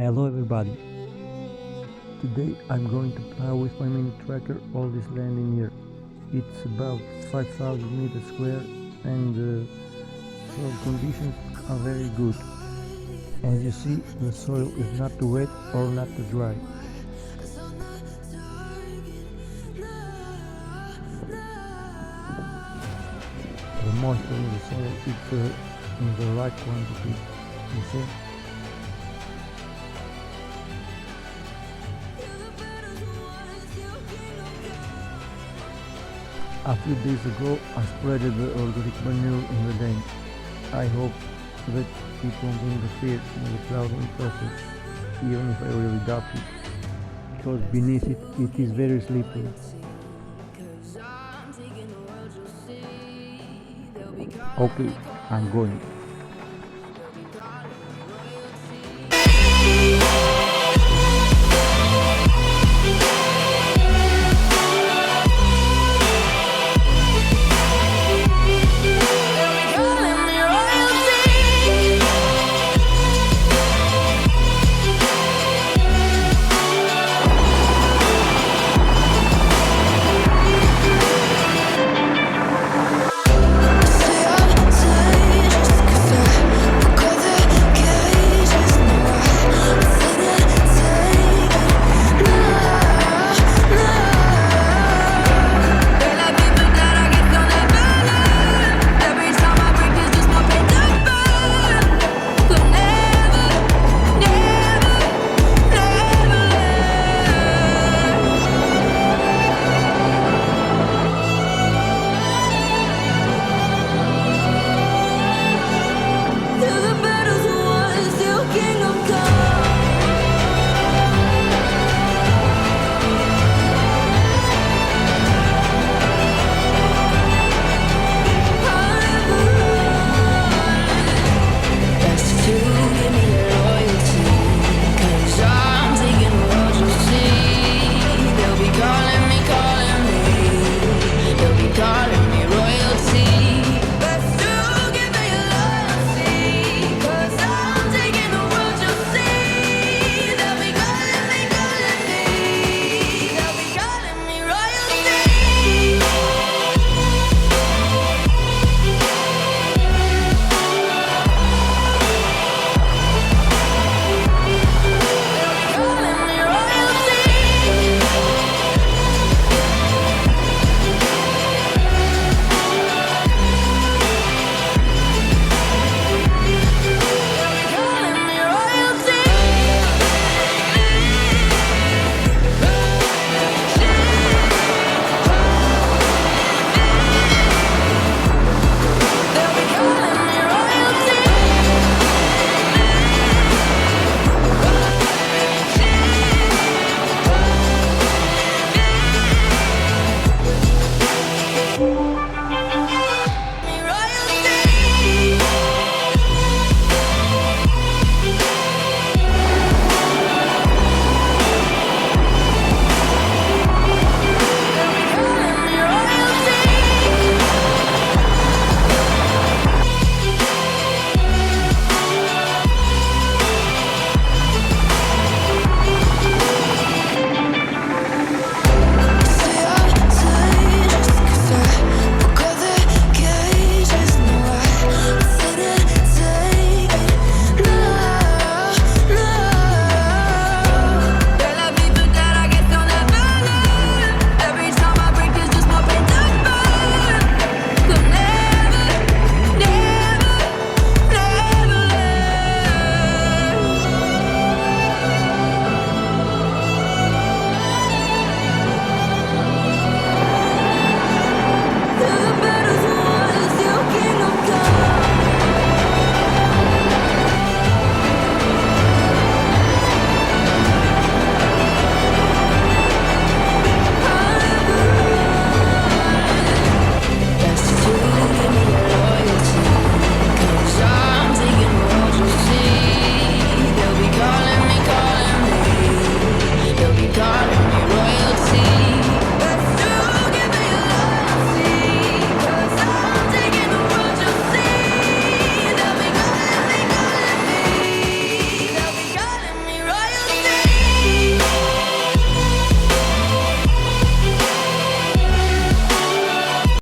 Hello everybody, today I'm going to plow with my mini tractor all this land in here. It's about 5,000 meters square and the soil conditions are very good. As you see, the soil is not too wet or not too dry. The moisture in the soil is in the right quantity, you see. A few days ago I spread the organic manure in the lane. I hope that it won't interfere in the plowing process, even if I really doubt it, because beneath it is very slippery. Okay, I'm going.